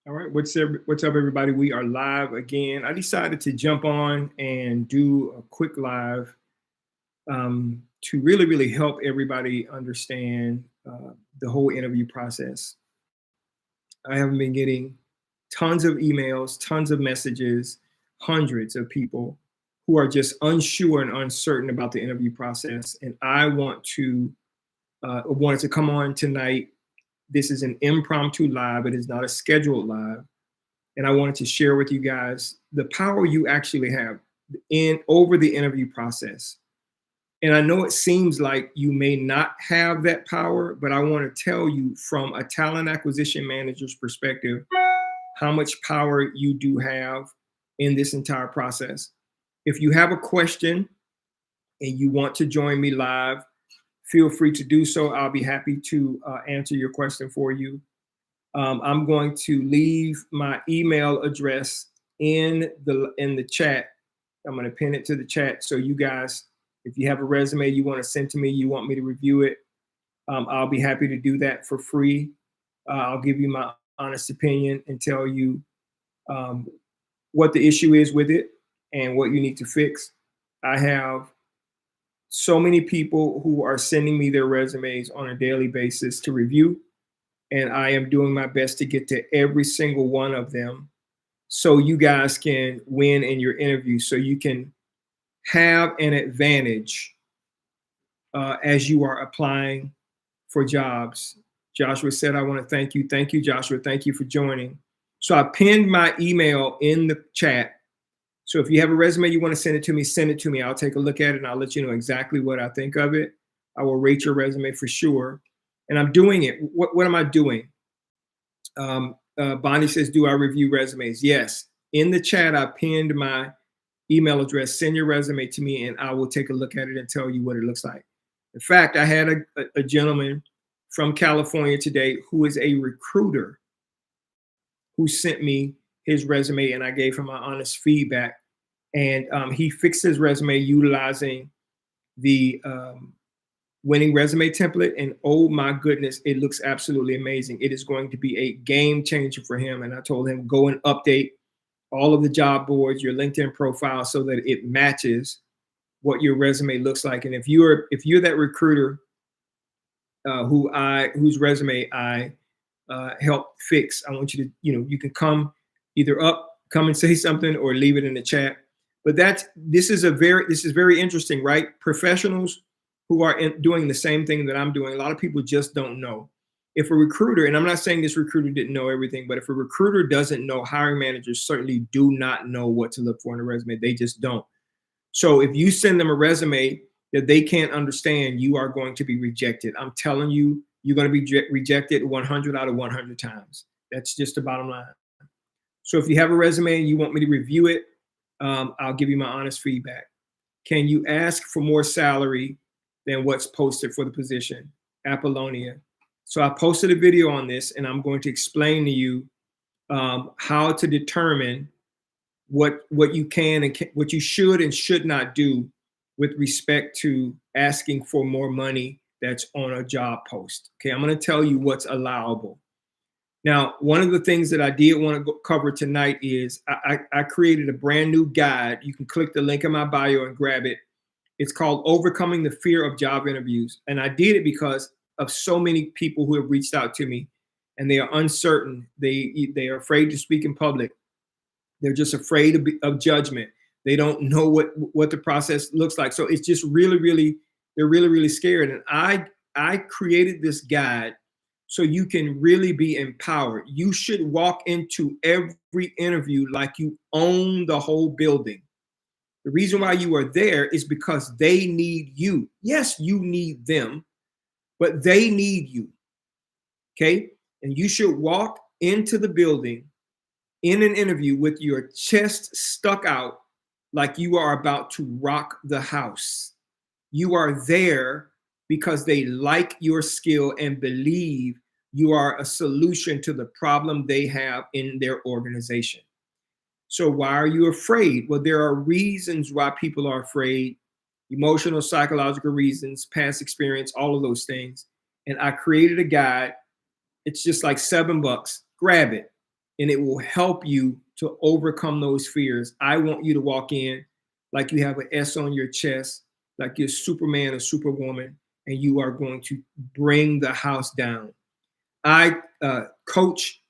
All right, what's up, everybody? We are live again. I decided to jump on and do a quick live to really help everybody understand the whole interview process. I have been getting tons of emails, tons of messages, hundreds of people who are just unsure and uncertain about the interview process, and I wanted to come on tonight. This is an impromptu live; it is not a scheduled live, and I wanted to share with you guys the power you actually have in over the interview process. And I know it seems like you may not have that power, but I want to tell you from a talent acquisition manager's perspective how much power you do have in this entire process. If you have a question and you want to join me live, feel free to do so. I'll be happy to answer your question for you. I'm going to leave my email address in the chat. I'm going to pin it to the chat so you guys, if you have a resume you want to send to me, you want me to review it, I'll be happy to do that for free. I'll give you my honest opinion and tell you um, what the issue is with it and what you need to fix. I have so many people who are sending me their resumes on a daily basis to review, and I am doing my best to get to every single one of them so you guys can win in your interview, so you can have an advantage as you are applying for jobs. Joshua said, I want to thank you. Thank you, Joshua. Thank you for joining. So I pinned my email in the chat. So if you have a resume you want to send it to me. I'll take a look at it and I'll let you know exactly what I think of it. I will rate your resume for sure. And I'm doing it. What am I doing? Bonnie says, do I review resumes? Yes. In the chat, I pinned my email address. Send your resume to me and I will take a look at it and tell you what it looks like. In fact, I had a gentleman from California today who is a recruiter who sent me his resume and I gave him my honest feedback. And he fixed his resume utilizing the winning resume template. And oh my goodness, it looks absolutely amazing. It is going to be a game changer for him. And I told him, go and update all of the job boards, your LinkedIn profile, so that it matches what your resume looks like. And if you're that recruiter whose resume I helped fix, I want you to, you can come and say something or leave it in the chat. But this is very interesting, right? Professionals who are doing the same thing that I'm doing. A lot of people just don't know. If a recruiter, and I'm not saying this recruiter didn't know everything, but if a recruiter doesn't know, hiring managers certainly do not know what to look for in a resume. They just don't. So if you send them a resume that they can't understand, you are going to be rejected. I'm telling you, you're going to be rejected 100 out of 100 times. That's just the bottom line. So if you have a resume and you want me to review it, I'll give you my honest feedback. Can you ask for more salary than what's posted for the position? Apollonia. So I posted a video on this, and I'm going to explain to you how to determine what you can and what you should and should not do with respect to asking for more money that's on a job post. Okay, I'm going to tell you what's allowable. Now, one of the things that I did want to cover tonight is I created a brand new guide. You can click the link in my bio and grab it. It's called Overcoming the Fear of Job Interviews. And I did it because of so many people who have reached out to me and they are uncertain. They are afraid to speak in public. They're just afraid of judgment. They don't know what the process looks like. So it's just they're really scared. And I created this guide so you can really be empowered. You should walk into every interview like you own the whole building. The reason why you are there is because they need you. Yes, you need them, but they need you. Okay? And you should walk into the building in an interview with your chest stuck out like you are about to rock the house. You are there because they like your skill and believe you are a solution to the problem they have in their organization. So why are you afraid? Well, there are reasons why people are afraid: emotional, psychological reasons, past experience, all of those things. And I created a guide. It's just like $7. Grab it. and it will help you to overcome those fears. I want you to walk in like you have an S on your chest, like you're Superman or Superwoman, and you are going to bring the house down. I coach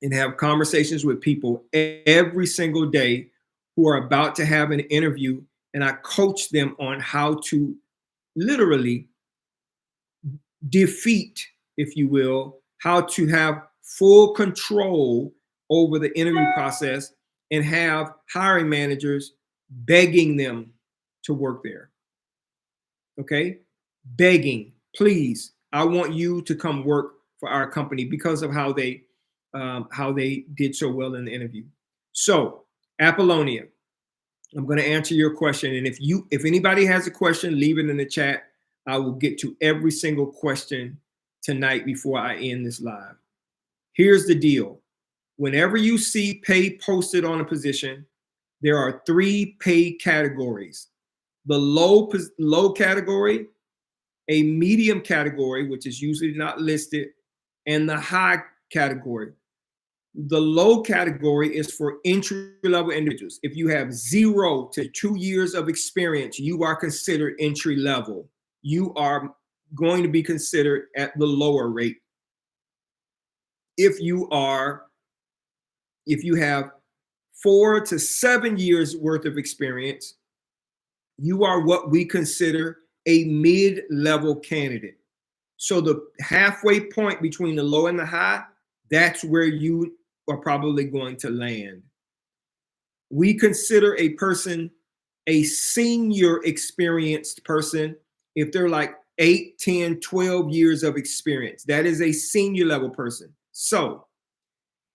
and have conversations with people every single day who are about to have an interview, and I coach them on how to literally defeat, if you will, how to have full control over the interview process and have hiring managers begging them to work there. Okay? Begging, please, I want you to come work for our company because of how they did so well in the interview. So, Apollonia, I'm going to answer your question, and if anybody has a question, leave it in the chat. I will get to every single question tonight before I end this live. Here's the deal. Whenever you see pay posted on a position, there are 3 pay categories. The low category, a medium category, which is usually not listed, and the high category. The low category is for entry-level individuals. If you have 0 to 2 years of experience, you are considered entry-level. You are going to be considered at the lower rate. If you have 4 to 7 years worth of experience, you are what we consider a mid-level candidate. So the halfway point between the low and the high, that's where you are probably going to land. We consider a person a senior experienced person if they're like 8, 10, 12 years of experience. That is a senior level person. So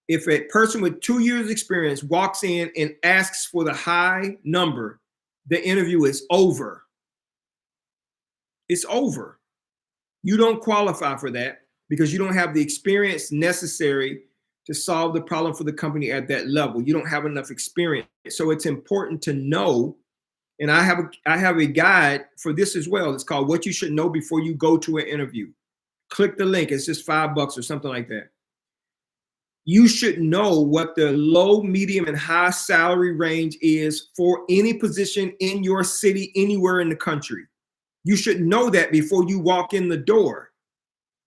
if a person with 2 years experience walks in and asks for the high number, the interview is over. It's over. You don't qualify for that because you don't have the experience necessary to solve the problem for the company at that level. You don't have enough experience. So it's important to know, and I have a guide for this as well. It's called What You Should Know Before You Go to an Interview. Click the link. It's just $5 or something like that. You should know what the low, medium, and high salary range is for any position in your city, anywhere in the country. You should know that before you walk in the door,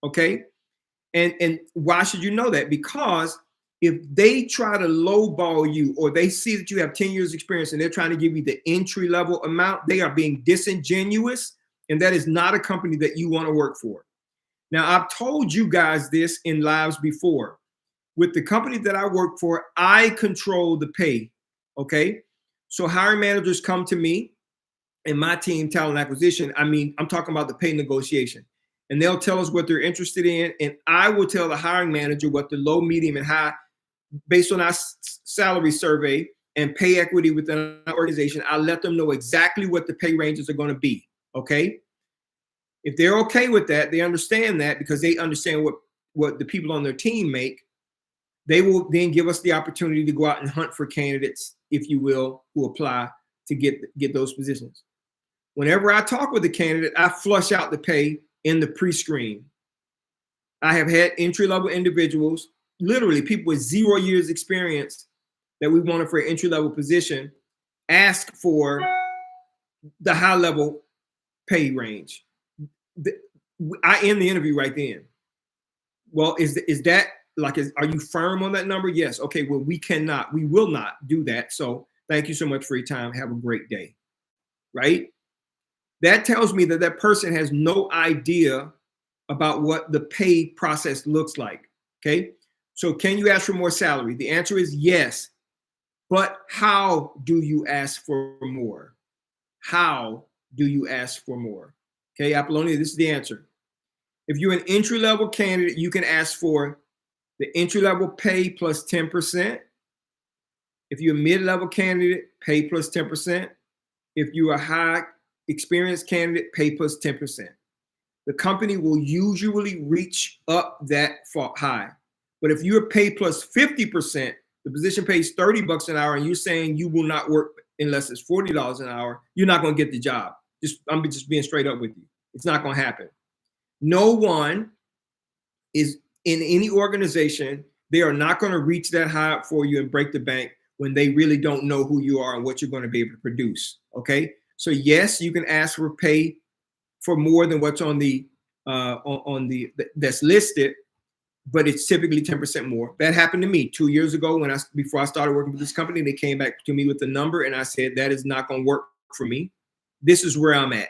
okay? And why should you know that? Because if they try to lowball you, or they see that you have 10 years experience and they're trying to give you the entry level amount, they are being disingenuous, and that is not a company that you want to work for. Now, I've told you guys this in lives before. With the company that I work for, I control the pay, okay? So hiring managers come to me and my team, talent acquisition. I'm talking about the pay negotiation. And they'll tell us what they're interested in, and I will tell the hiring manager what the low, medium, and high, based on our salary survey and pay equity within our organization. I'll let them know exactly what the pay ranges are going to be, okay? If they're okay with that, they understand that because they understand what the people on their team make. They will then give us the opportunity to go out and hunt for candidates, if you will, who apply to get those positions. Whenever I talk with a candidate, I flush out the pay in the pre-screen. I have had entry-level individuals, literally people with 0 years experience that we wanted for an entry-level position, ask for the high-level pay range. I end the interview right then. Well, is that like, are you firm on that number? Yes. Okay, well, we will not do that. So thank you so much for your time. Have a great day, right? That tells me that person has no idea about what the pay process looks like, okay? So can you ask for more salary? The answer is yes, but how do you ask for more? How do you ask for more? Okay, Apollonia, this is the answer. If you're an entry-level candidate, you can ask for the entry-level pay plus 10%. If you're a mid-level candidate, pay plus 10%. If you're a high experienced candidate, pay plus 10%. The company will usually reach up that high. But if you're paid plus 50%, the position pays $30 an hour, and you're saying you will not work unless it's $40 an hour, you're not going to get the job. I'm just being straight up with you. It's not going to happen. No one is in any organization They are not going to reach that high up for you and break the bank when they really don't know who you are and what you're going to be able to produce. Okay. So yes, you can ask for pay for more than what's on the that's listed, but it's typically 10% more. That happened to me 2 years ago before I started working with this company. They came back to me with the number and I said, that is not going to work for me. This is where I'm at.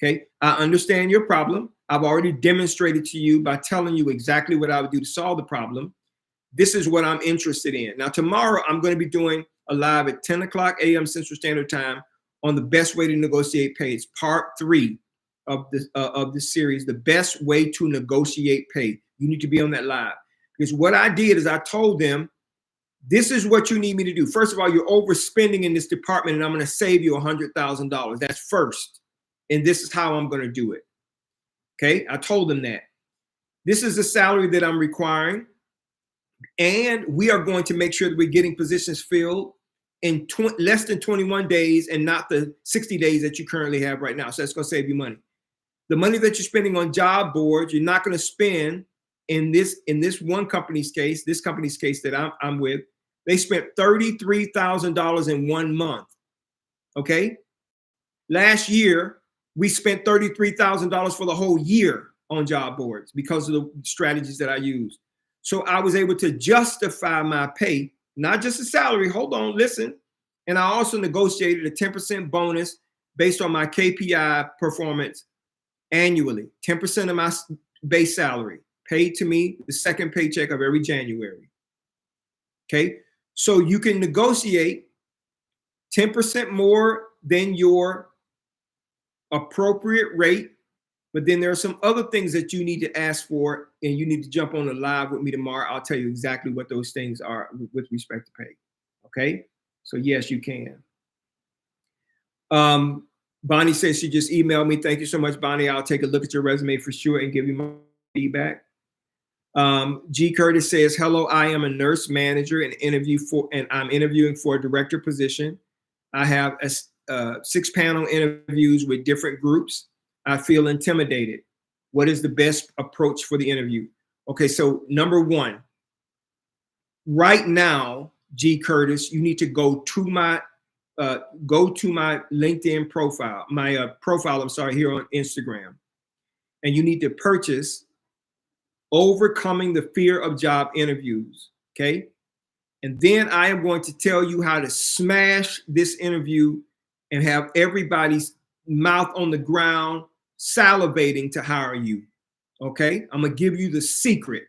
Okay. I understand your problem. I've already demonstrated to you by telling you exactly what I would do to solve the problem. This is what I'm interested in. Now, tomorrow I'm going to be doing a live at 10 o'clock a.m. Central Standard Time on the best way to negotiate pay. It's part 3 of this series, the best way to negotiate pay. You need to be on that live, because what I did is I told them, this is what you need me to do. First of all, you're overspending in this department and I'm going to save you $100,000. That's first. And this is how I'm going to do it. Okay. I told them that this is the salary that I'm requiring. And we are going to make sure that we're getting positions filled in less than 21 days and not the 60 days that you currently have right now. So that's going to save you money. The money that you're spending on job boards, you're not going to spend in this one company's case, this company's case that I'm with. They spent $33,000 in 1 month. Okay. Last year, we spent $33,000 for the whole year on job boards because of the strategies that I used. So I was able to justify my pay, not just a salary. Hold on, listen. And I also negotiated a 10% bonus based on my KPI performance annually, 10% of my base salary paid to me the second paycheck of every January. Okay. So you can negotiate 10% more than your appropriate rate, but then there are some other things that you need to ask for, and you need to jump on the live with me tomorrow. I'll tell you exactly what those things are with respect to pay. Okay. So yes, you can. Bonnie says she just emailed me. Thank you so much, Bonnie. I'll take a look at your resume for sure and give you my feedback. G. Curtis says, hello, I am a nurse manager and I'm interviewing for a director position. I have 6 panel interviews with different groups. I feel intimidated. What is the best approach for the interview? Okay, so number 1, right now, G. Curtis, you need to go to my LinkedIn profile, my profile, I'm sorry, here on Instagram. And you need to purchase Overcoming the Fear of Job Interviews, okay? And then I am going to tell you how to smash this interview and have everybody's mouth on the ground salivating to hire you, okay? I'm gonna give you the secret,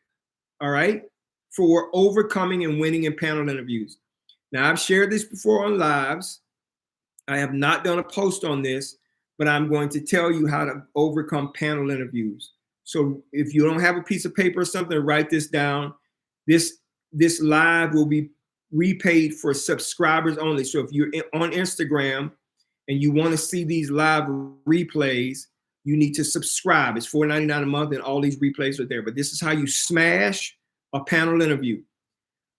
all right, for overcoming and winning in panel interviews. Now, I've shared this before on lives. I have not done a post on this, but I'm going to tell you how to overcome panel interviews. So if you don't have a piece of paper or something, write this down. This live will be repaid for subscribers only. So if you're on Instagram and you want to see these live replays, you need to subscribe. It's $4.99 a month and all these replays are there. But this is how you smash a panel interview.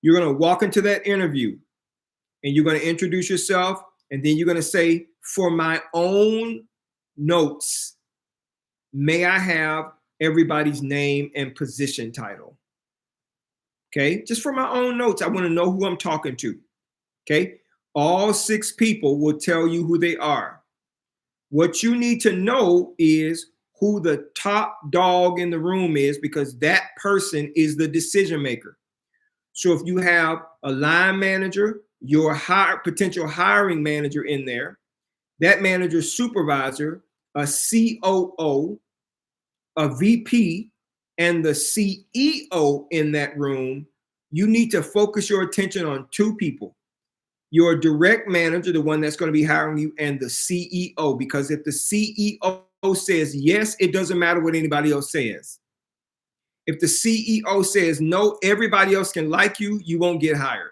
You're going to walk into that interview and you're going to introduce yourself. And then you're going to say, for my own notes, may I have everybody's name and position title? Okay, just for my own notes, I want to know who I'm talking to. Okay, all 6 people will tell you who they are. What you need to know is who the top dog in the room is, because that person is the decision maker. So if you have a line manager, your potential hiring manager in there, that manager's supervisor, a COO, a VP, and the CEO in that room, you need to focus your attention on 2 people. Your direct manager, the one that's going to be hiring you, and the CEO, because if the CEO says yes, it doesn't matter what anybody else says. If the CEO says no, everybody else can like you, you won't get hired.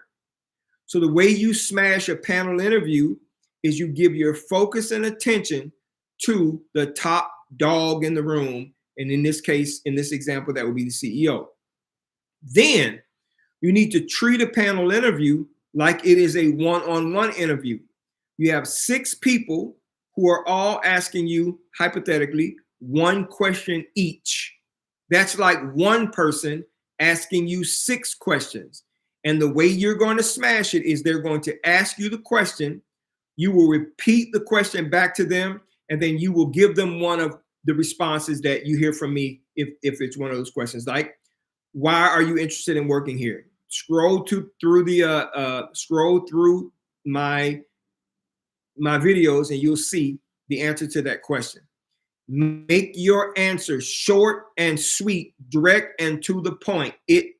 So the way you smash a panel interview is you give your focus and attention to the top dog in the room. And in this case, in this example, that would be the CEO. Then you need to treat a panel interview like it is a one-on-one interview. You have 6 people who are all asking you, hypothetically, 1 question each. That's like 1 person asking you 6 questions. And the way you're going to smash it is they're going to ask you the question. You will repeat the question back to them, and then you will give them one of the responses that you hear from me if it's one of those questions, like, why are you interested in working here? Scroll through my videos and you'll see the answer to that question. Make your answer short and sweet, direct and to the point. It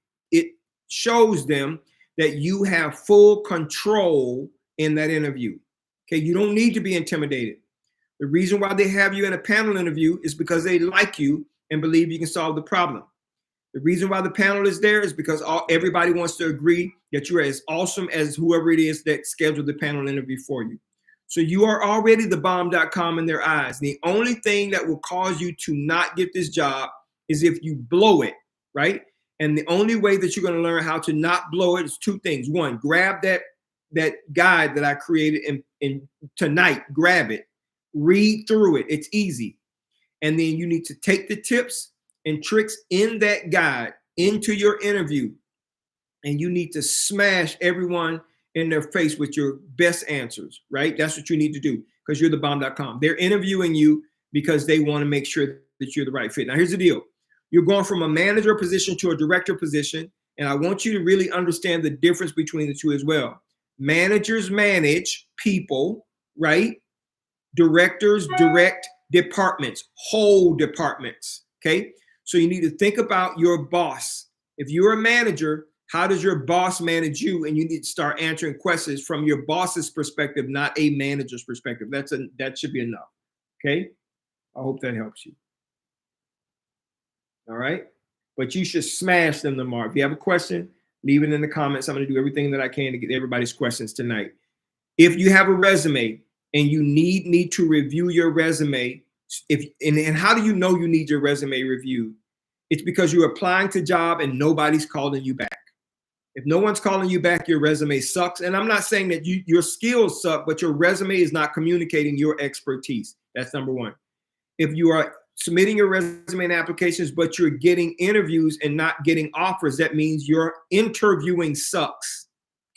shows them that you have full control in that interview. Okay, you don't need to be intimidated. The reason why they have you in a panel interview is because they like you and believe you can solve the problem. The reason why the panel is there is because everybody wants to agree that you're as awesome as whoever it is that scheduled the panel interview for you. So you are already the bomb.com in their eyes. The only thing that will cause you to not get this job is if you blow it, right? And the only way that you're going to learn how to not blow it is 2 things. 1, grab that guide that I created in tonight, grab it, read through it. It's easy. And then you need to take the tips and tricks in that guide into your interview. And you need to smash everyone in their face with your best answers, right? That's what you need to do because you're the bomb.com. They're interviewing you because they want to make sure that you're the right fit. Now, here's the deal. You're going from a manager position to a director position. And I want you to really understand the difference between the two as well. Managers manage people, right? Directors direct departments, whole departments, okay? So you need to think about your boss. If you're a manager, how does your boss manage you? And you need to start answering questions from your boss's perspective, not a manager's perspective. That should be enough, okay? I hope that helps you. All right? But you should smash them tomorrow. If you have a question, leave it in the comments. I'm going to do everything that I can to get everybody's questions tonight. If you have a resume and you need me to review your resume, and how do you know you need your resume reviewed? It's because you're applying to a job and nobody's calling you back. If no one's calling you back, your resume sucks. And I'm not saying that your skills suck, but your resume is not communicating your expertise. That's number 1. If you are submitting your resume and applications, but you're getting interviews and not getting offers, that means your interviewing sucks.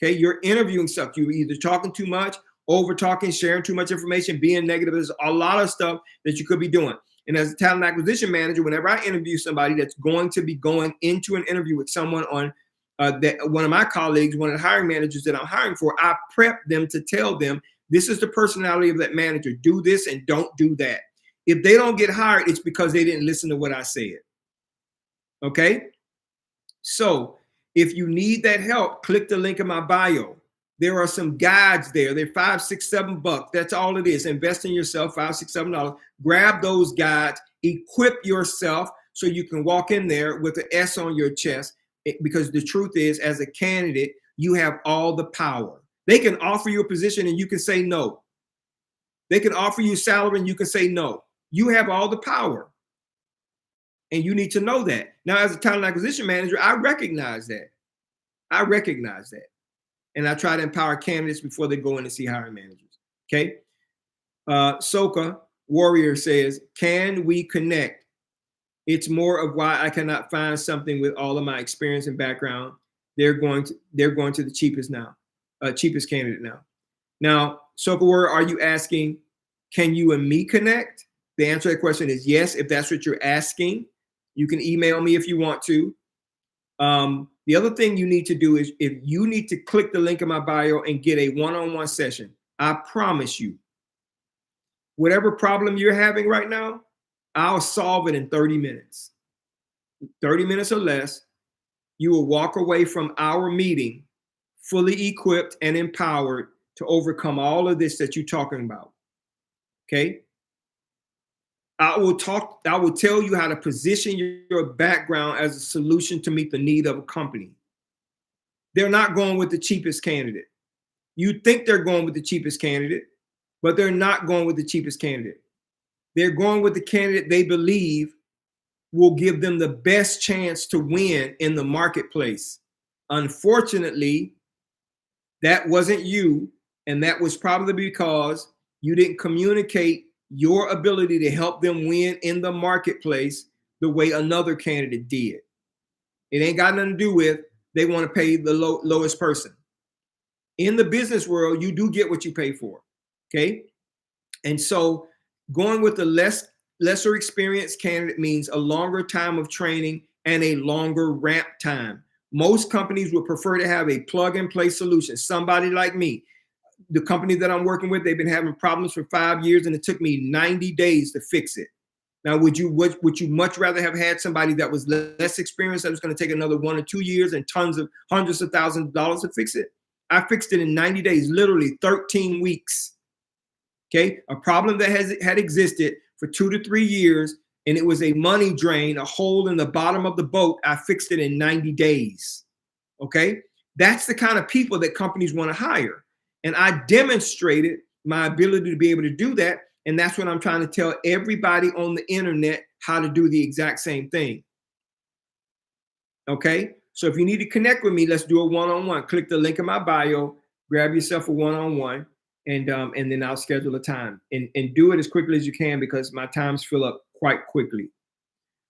Okay, your interviewing sucks. You're either talking too much, over talking, sharing too much information, being negative. There's a lot of stuff that you could be doing. And as a talent acquisition manager, whenever I interview somebody that's going to be going into an interview with someone on one of my colleagues, one of the hiring managers that I'm hiring for, I prep them to tell them, this is the personality of that manager. Do this and don't do that. If they don't get hired, it's because they didn't listen to what I said. Okay? So if you need that help, click the link in my bio. There are some guides there. They're $5, $6, $7. That's all it is. Invest in yourself, $5, $6, $7. Grab those guides, equip yourself so you can walk in there with an S on your chest. Because the truth is, as a candidate, you have all the power. They can offer you a position and you can say no. They can offer you salary and you can say no. You have all the power. And you need to know that. Now, as a talent acquisition manager, I recognize that. And I try to empower candidates before they go in and see hiring managers. Okay. Soka Warrior says, can we connect? It's more of why I cannot find something with all of my experience and background. They're going to the cheapest candidate now. Now, Soka Warrior, are you asking, can you and me connect? The answer to that question is yes. If that's what you're asking, you can email me if you want to. The other thing you need to do is if you need to click the link in my bio and get a one-on-one session, I promise you, whatever problem you're having right now, I'll solve it in 30 minutes. 30 minutes or less, you will walk away from our meeting fully equipped and empowered to overcome all of this that you're talking about. Okay? I will tell you how to position your background as a solution to meet the need of a company. They're not going with the cheapest candidate. You think they're going with the cheapest candidate, but they're not going with the cheapest candidate. They're going with the candidate they believe will give them the best chance to win in the marketplace. Unfortunately, that wasn't you, and that was probably because you didn't communicate your ability to help them win in the marketplace the way another candidate did. It ain't got nothing to do with they want to pay the lowest person. In the business world, you do get what you pay for. Okay. And so going with the lesser experienced candidate means a longer time of training and a longer ramp time. Most companies would prefer to have a plug and play solution. Somebody like me, the company that I'm working with, they've been having problems for 5 years and it took me 90 days to fix it. Now, would you much rather have had somebody that was less experienced, that was going to take another 1 or 2 years and hundreds of thousands of dollars to fix it? I fixed it in 90 days, literally 13 weeks. Okay, a problem that had existed for 2 to 3 years, and it was a money drain, a hole in the bottom of the boat. I fixed it in 90 days. Okay, that's the kind of people that companies want to hire. And I demonstrated my ability to be able to do that. And that's what I'm trying to tell everybody on the internet, how to do the exact same thing. Okay, so if you need to connect with me, let's do a one-on-one. Click the link in my bio, grab yourself a one-on-one, and then I'll schedule a time. And do it as quickly as you can, because my times fill up quite quickly.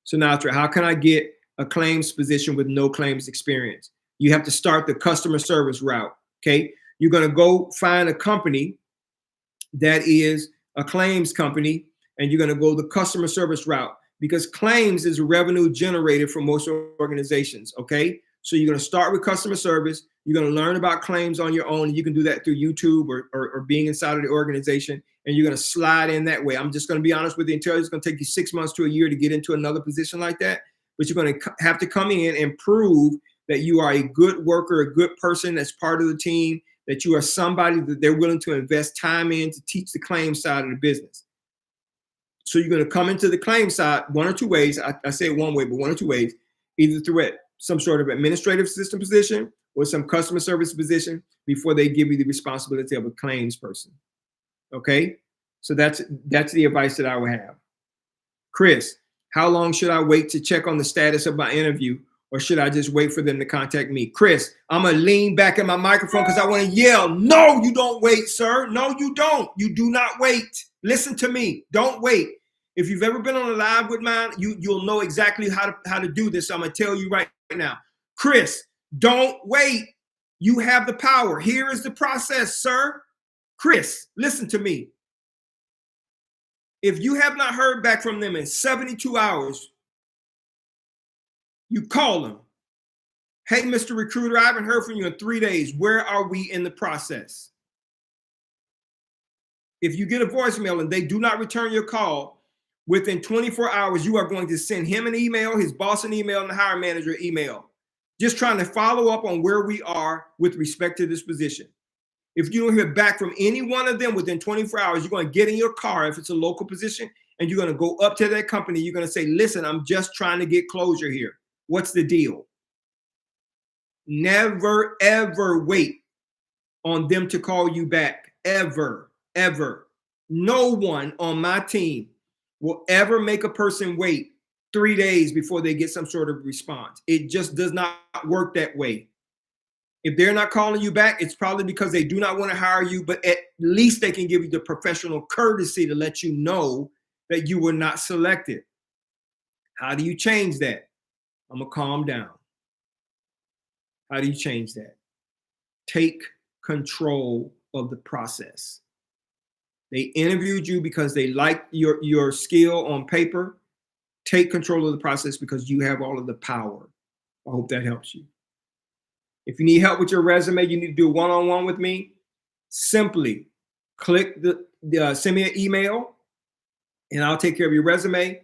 So now, how can I get a claims position with no claims experience? You have to start the customer service route. Okay, you're going to go find a company that is a claims company, and you're going to go the customer service route, because claims is revenue generated for most organizations. Okay, so you're going to start with customer service. You're going to learn about claims on your own. You can do that through YouTube or being inside of the organization, and you're going to slide in that way. I'm just going to be honest with you, until it's going to take you 6 months to a year to get into another position like that. But you're going to have to come in and prove that you are a good worker, a good person that's part of the team, that you are somebody that they're willing to invest time in to teach the claim side of the business. So you're going to come into the claim side one or two ways. I say it one way, but one or two ways, either through some sort of administrative assistant position or some customer service position before they give you the responsibility of a claims person. Okay, so that's the advice that I would have. Chris, how long should I wait to check on the status of my interview, or should I just wait for them to contact me? Chris, I'm gonna lean back in my microphone because I want to yell. No, you don't wait, sir. No, you don't. You do not wait. Listen to me. Don't wait. If you've ever been on a live with mine, you'll know exactly how to do this. So I'm gonna tell you right now. Chris, don't wait. You have the power. Here is the process, sir. Chris, listen to me. If you have not heard back from them in 72 hours, you call them. Hey, Mr. Recruiter, I haven't heard from you in 3 days. Where are we in the process? If you get a voicemail and they do not return your call, within 24 hours, you are going to send him an email, his boss an email, and the hiring manager an email. Just trying to follow up on where we are with respect to this position. If you don't hear back from any one of them within 24 hours, you're going to get in your car if it's a local position, and you're going to go up to that company. You're going to say, listen, I'm just trying to get closure here. What's the deal? Never, ever wait on them to call you back. Ever, ever. No one on my team will ever make a person wait 3 days before they get some sort of response. It just does not work that way. If they're not calling you back, it's probably because they do not want to hire you, but at least they can give you the professional courtesy to let you know that you were not selected. How do you change that? I'm going to calm down. How do you change that? Take control of the process. They interviewed you because they liked your skill on paper. Take control of the process because you have all of the power. I hope that helps you. If you need help with your resume, you need to do a one-on-one with me. Simply click send me an email, and I'll take care of your resume.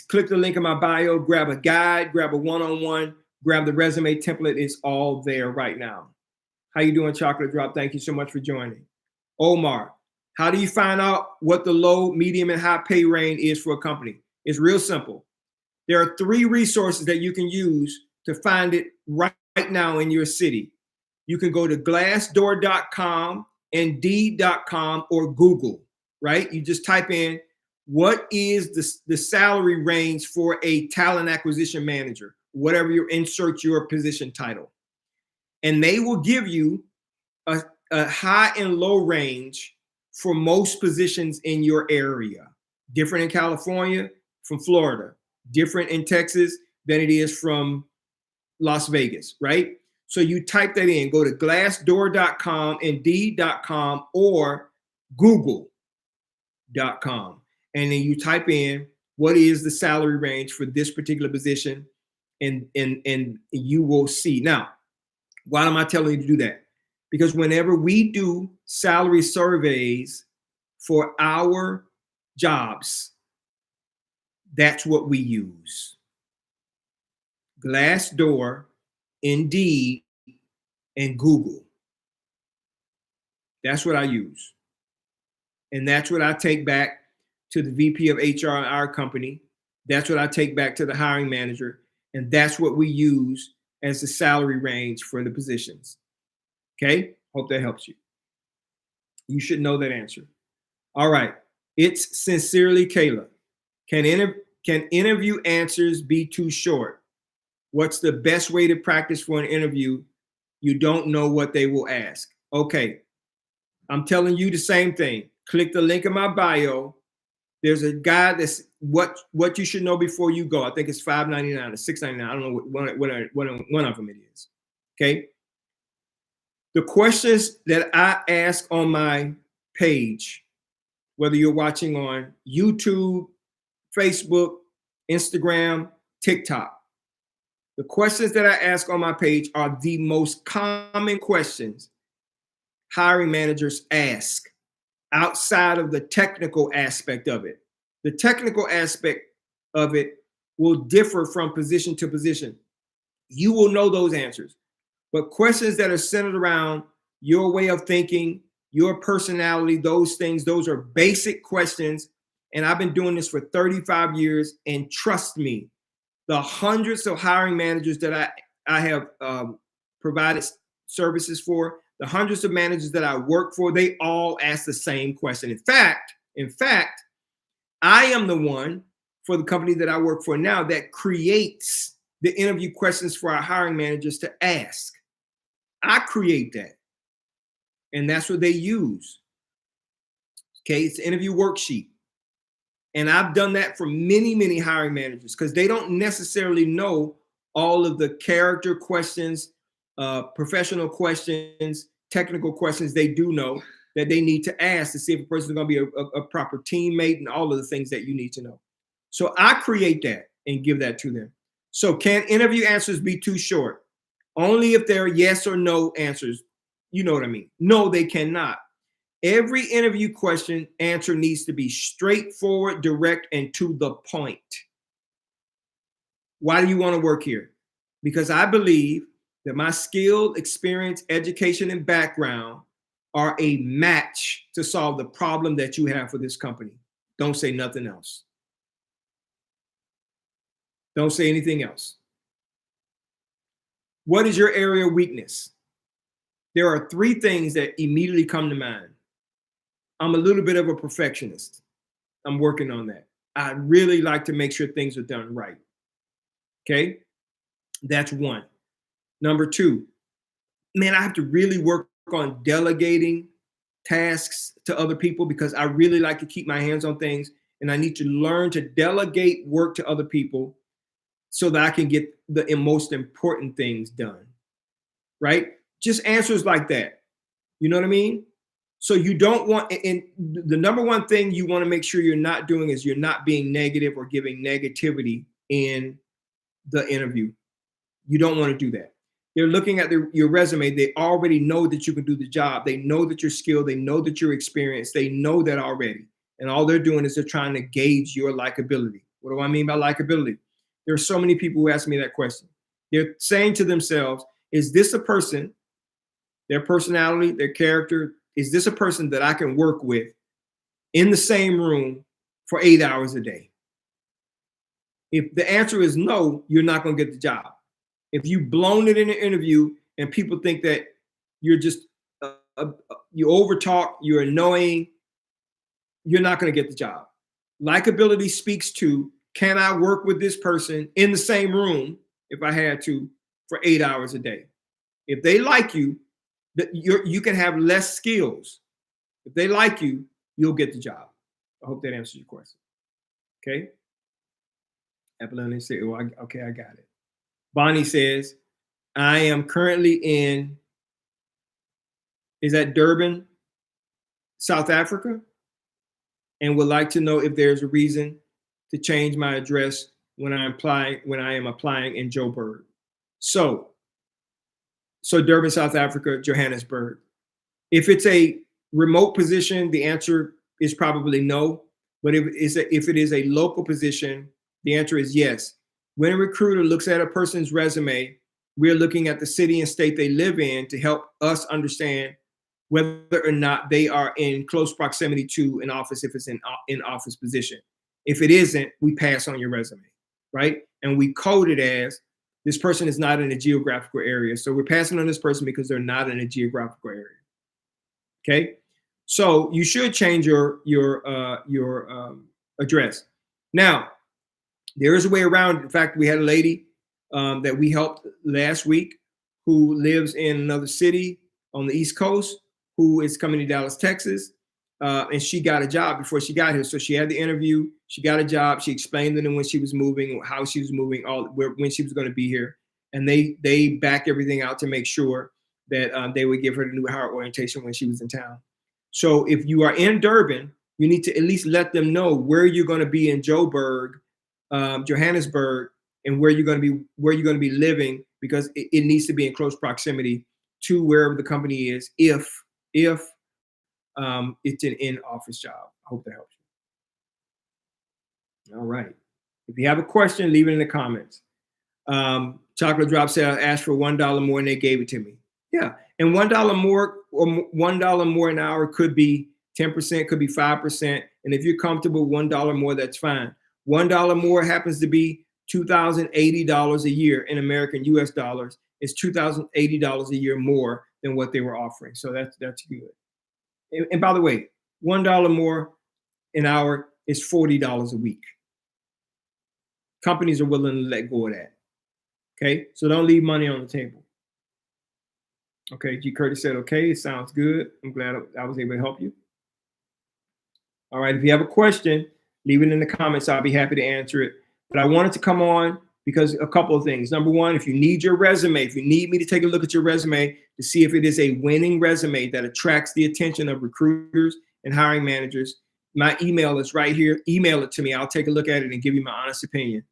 Click the link in my bio, grab a guide, grab a one-on-one, grab the resume template. It's all there right now. How you doing, Chocolate Drop? Thank you so much for joining. Omar, how do you find out what the low, medium, and high pay range is for a company? It's real simple. There are 3 resources that you can use to find it right now in your city. You can go to glassdoor.com, Indeed.com, or Google, right? You just type in, what is the salary range for a talent acquisition manager, whatever you insert your position title. And they will give you a high and low range for most positions in your area. Different in California from Florida, different in Texas than it is from Las Vegas, right? So you type that in, go to glassdoor.com, indeed.com, or google.com. And then you type in what is the salary range for this particular position, and you will see. Now, why am I telling you to do that? Because whenever we do salary surveys for our jobs, that's what we use. Glassdoor, Indeed, and Google. That's what I use. And that's what I take back to the VP of HR in our company. That's what I take back to the hiring manager. And that's what we use as the salary range for the positions. Okay? Hope that helps you. You should know that answer. All right. It's Sincerely Kayla. Can interview answers be too short? What's the best way to practice for an interview? You don't know what they will ask. Okay. I'm telling you the same thing. Click the link in my bio. There's a guide that's what you should know before you go. I think it's $5.99 or $6.99. I don't know what one of them it is. Okay. The questions that I ask on my page, whether you're watching on YouTube, Facebook, Instagram, TikTok, the questions that I ask on my page are the most common questions hiring managers ask outside of the technical aspect of it. The technical aspect of it will differ from position to position. You will know those answers. But questions that are centered around your way of thinking, your personality, those things, those are basic questions. And I've been doing this for 35 years. And trust me, the hundreds of hiring managers that I have provided services for, the hundreds of managers that I work for, they all ask the same question. In fact, I am the one for the company that I work for now that creates the interview questions for our hiring managers to ask. I create that. And that's what they use. Okay, it's an interview worksheet. And I've done that for many, many hiring managers because they don't necessarily know all of the character questions, professional questions, technical questions. They do know that they need to ask to see if a person is going to be a proper teammate and all of the things that you need to know. So I create that and give that to them. So can interview answers be too short? Only if they're yes or no answers. You know what I mean? No, they cannot. Every interview question answer needs to be straightforward, direct, and to the point. Why do you want to work here? Because I believe that my skill, experience, education, and background are a match to solve the problem that you have for this company. Don't say nothing else. Don't say anything else. What is your area of weakness? There are 3 things that immediately come to mind. I'm a little bit of a perfectionist. I'm working on that. I really like to make sure things are done right. Okay? That's 1. Number 2, man, I have to really work on delegating tasks to other people because I really like to keep my hands on things, and I need to learn to delegate work to other people so that I can get the most important things done. Right? Just answers like that. You know what I mean? So you don't want, and the number 1 thing you want to make sure you're not doing is you're not being negative or giving negativity in the interview. You don't want to do that. They're looking at your resume. They already know that you can do the job. They know that you're skilled. They know that you're experienced. They know that already. And all they're doing is they're trying to gauge your likability. What do I mean by likability? There are so many people who ask me that question. They're saying to themselves, is this a person, their personality, their character, is this a person that I can work with in the same room for 8 hours a day? If the answer is no, you're not going to get the job. If you've blown it in an interview and people think that you're just, you overtalk, you're annoying, you're not going to get the job. Likability speaks to, can I work with this person in the same room if I had to for 8 hours a day? If they like you, you can have less skills. If they like you, you'll get the job. I hope that answers your question. Okay. Apollonia said, okay, I got it. Bonnie says, I am currently in, is that Durban, South Africa, and would like to know if there's a reason to change my address when I am applying in Joburg. So Durban, South Africa, Johannesburg. If it's a remote position, the answer is probably no. But if it is a local position, the answer is yes. When a recruiter looks at a person's resume, we're looking at the city and state they live in to help us understand whether or not they are in close proximity to an office, if it's in office position. If it isn't, we pass on your resume, right? And we code it as this person is not in a geographical area. So we're passing on this person because they're not in a geographical area. Okay, so you should change your address. Now, there is a way around. In fact, we had a lady that we helped last week who lives in another city on the East Coast, who is coming to Dallas, Texas, and she got a job before she got here. So she had the interview, she got a job, she explained to them when she was moving, how she was moving, when she was going to be here, and they backed everything out to make sure that they would give her the new hire orientation when she was in town. So if you are in Durban, you need to at least let them know where you're going to be in Joburg, Johannesburg, and where you're going to be living, because it needs to be in close proximity to wherever the company is, if it's an in-office job. I hope that helps you. All right. If you have a question, leave it in the comments. Chocolate Drop said I asked for $1 more and they gave it to me. Yeah, and $1 more or $1 more an hour could be 10%, could be 5%, and if you're comfortable, $1 more, that's fine. $1 more happens to be $2,080 a year in American US dollars. It's $2,080 a year more than what they were offering, so that's good. And by the way, $1 more an hour is $40 a week. Companies are willing to let go of that. Okay, so don't leave money on the table. Okay, G. Curtis said, okay, it sounds good. I'm glad I was able to help you. All right, if you have a question, leave it in the comments. I'll be happy to answer it. But I wanted to come on because a couple of things. Number one, if you need your resume, if you need me to take a look at your resume to see if it is a winning resume that attracts the attention of recruiters and hiring managers, my email is right here. Email it to me. I'll take a look at it and give you my honest opinion.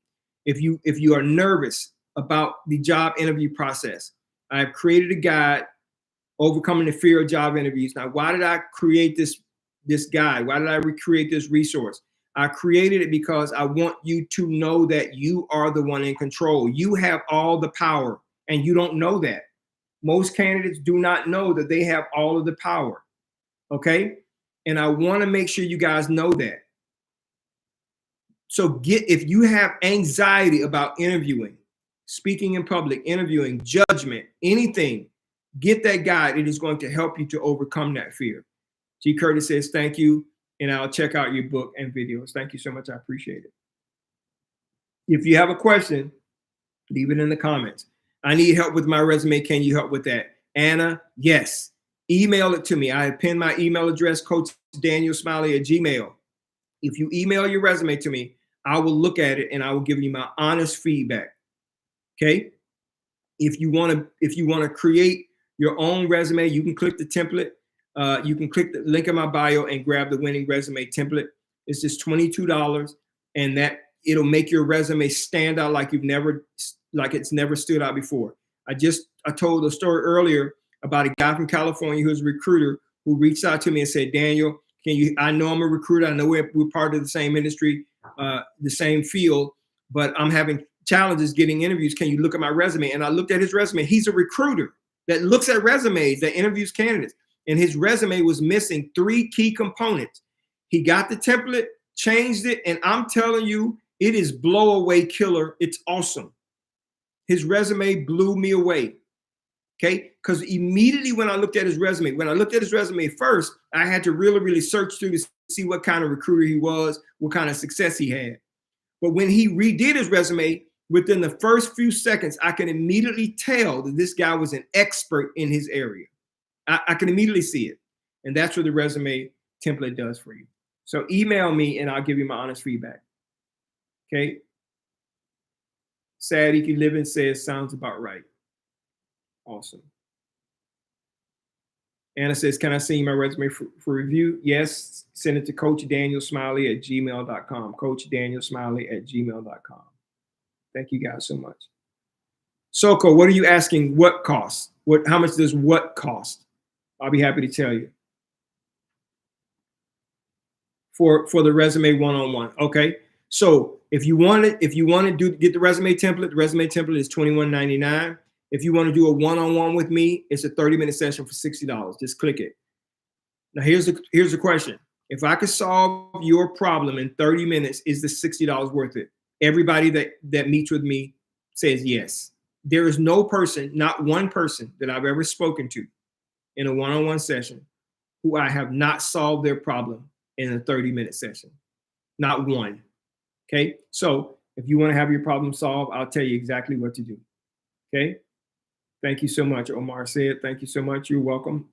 If you are nervous about the job interview process, I've created a guide, Overcoming the Fear of Job Interviews. Now, why did I create this guide? Why did I recreate this resource? I created it because I want you to know that you are the one in control. You have all the power, and you don't know that. Most candidates do not know that they have all of the power, okay? And I want to make sure you guys know that. So if you have anxiety about interviewing, speaking in public, interviewing, judgment, anything, get that guide. It is going to help you to overcome that fear. G. Curtis says, thank you, and I'll check out your book and videos. Thank you so much. I appreciate it. If you have a question, leave it in the comments. I need help with my resume. Can you help with that? Anna, yes. Email it to me. I have pinned my email address, CoachDanielSmiley@gmail.com. If you email your resume to me, I will look at it and I will give you my honest feedback. Okay. If you want to create your own resume, you can click the template. You can click the link in my bio and grab the winning resume template. It's just $22, and that it'll make your resume stand out like it's never stood out before. I told a story earlier about a guy from California who's a recruiter who reached out to me and said, Daniel, I know I'm a recruiter. I know we're part of the same industry, the same field, but I'm having challenges getting interviews. Can you look at my resume? And I looked at his resume. He's a recruiter that looks at resumes, that interviews candidates. And his resume was missing 3 key components. He got the template, changed it, and I'm telling you, it is blow away killer. It's awesome. His resume blew me away. Okay, because immediately when I looked at his resume, first, I had to really search through to see what kind of recruiter he was, what kind of success he had. But when he redid his resume, within the first few seconds, I can immediately tell that this guy was an expert in his area. I can immediately see it. And that's what the resume template does for you. So email me and I'll give you my honest feedback. Okay. Sad Eki Living says, sounds about right. Awesome. Anna says, can I send you my resume for review? Yes. Send it to coachdanielsmiley@gmail.com. Coachdanielsmiley@gmail.com. Thank you guys so much. Soko, what are you asking? What cost? How much does what cost? I'll be happy to tell you. For the resume one-on-one. Okay. So if you want to get the resume template is $21.99. If you want to do a one-on-one with me, it's a 30-minute session for $60. Just click it. Now here's the question. If I could solve your problem in 30 minutes, is the $60 worth it? Everybody that meets with me says yes. There is no person, not one person that I've ever spoken to in a one-on-one session who I have not solved their problem in a 30-minute session. Not one. Okay. So if you want to have your problem solved, I'll tell you exactly what to do. Okay. Thank you so much. Omar said, thank you so much. You're welcome.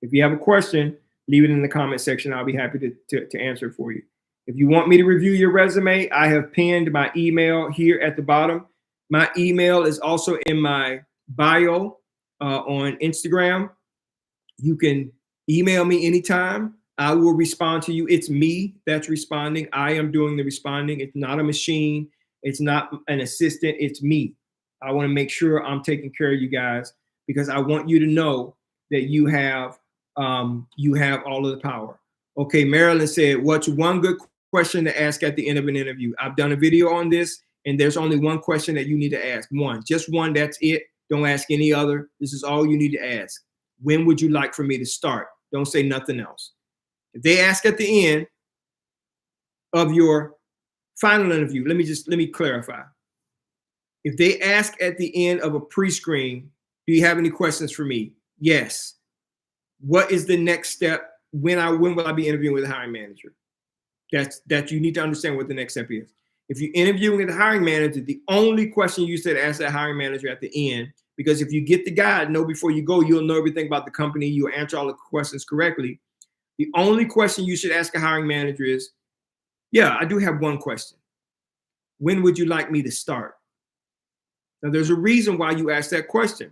If you have a question, leave it in the comment section. I'll be happy to answer it for you. If you want me to review your resume, I have pinned my email here at the bottom. My email is also in my bio on Instagram. You can email me anytime. I will respond to you. It's me that's responding. I am doing the responding. It's not a machine. It's not an assistant. It's me. I want to make sure I'm taking care of you guys because I want you to know that you have all of the power. Okay, Marilyn said, what's one good question to ask at the end of an interview? I've done a video on this, and there's only one question that you need to ask. One, just one, that's it. Don't ask any other. This is all you need to ask. When would you like for me to start? Don't say nothing else. If they ask at the end of your final interview, let me clarify. If they ask at the end of a pre-screen, do you have any questions for me? Yes. What is the next step? When will I be interviewing with a hiring manager? That you need to understand what the next step is. If you're interviewing with a hiring manager, the only question you said ask that hiring manager at the end, because if you get the guide, know before you go, you'll know everything about the company. You'll answer all the questions correctly. The only question you should ask a hiring manager is, yeah, I do have one question. When would you like me to start? Now, there's a reason why you ask that question,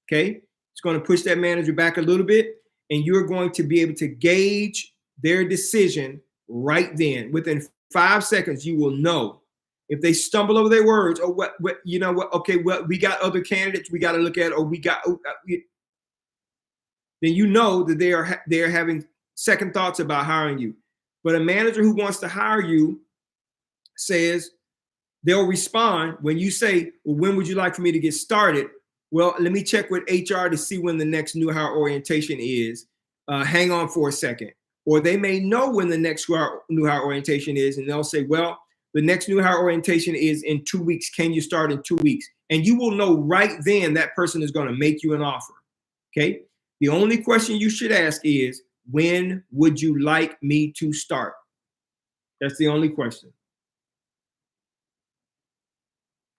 okay? It's going to push that manager back a little bit, and you're going to be able to gauge their decision right then. Within 5 seconds, you will know if they stumble over their words or what you know what, okay, well, we got other candidates we got to look at, or then you know that they are having second thoughts about hiring you. But a manager who wants to hire you says, they'll respond when you say, well, when would you like for me to get started? Well, let me check with HR to see when the next new hire orientation is. Hang on for a second. Or they may know when the next new hire orientation is, and they'll say, well, the next new hire orientation is in 2 weeks. Can you start in 2 weeks? And you will know right then that person is going to make you an offer. Okay. The only question you should ask is, when would you like me to start? That's the only question.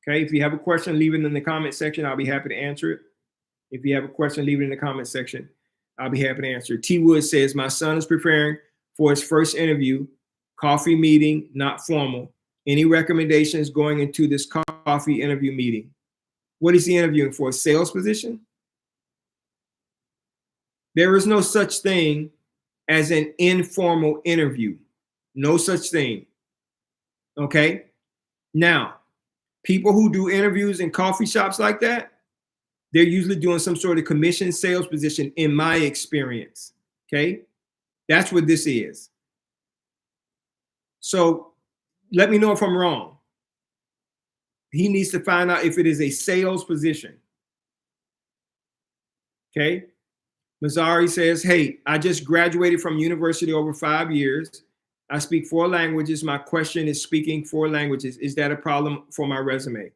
Okay, if you have a question, leave it in the comment section. I'll be happy to answer it. If you have a question, leave it in the comment section. I'll be happy to answer it. T. Wood says, my son is preparing for his first interview, coffee meeting, not formal. Any recommendations going into this coffee interview meeting? What is he interviewing for? A sales position? There is no such thing as an informal interview. No such thing. Okay? Now, people who do interviews in coffee shops like that, they're usually doing some sort of commission sales position in my experience, okay? That's what this is. So let me know if I'm wrong. He needs to find out if it is a sales position, okay? Mazzari says, hey, I just graduated from university over 5 years. I speak 4 languages. My question is speaking 4 languages. Is that a problem for my resume?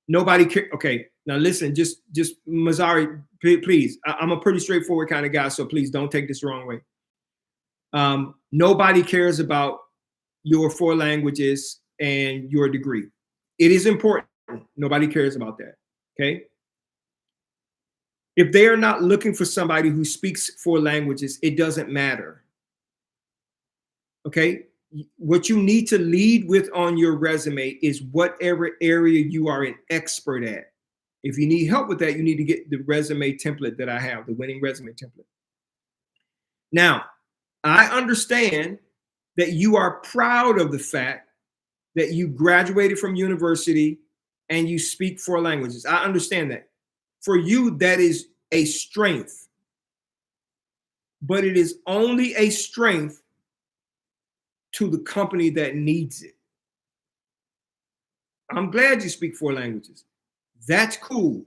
Nobody cares. Okay, now listen, just Mazzari, please. I'm a pretty straightforward kind of guy, so please don't take this the wrong way. Nobody cares about your 4 languages and your degree. It is important. Nobody cares about that, okay? If they are not looking for somebody who speaks 4 languages, it doesn't matter. Okay, what you need to lead with on your resume is whatever area you are an expert at. If you need help with that, you need to get the resume template that I have, the winning resume template. Now, I understand that you are proud of the fact that you graduated from university and you speak 4 languages. I understand that. For you, that is a strength, but it is only a strength to the company that needs it. I'm glad you speak 4 languages. That's cool.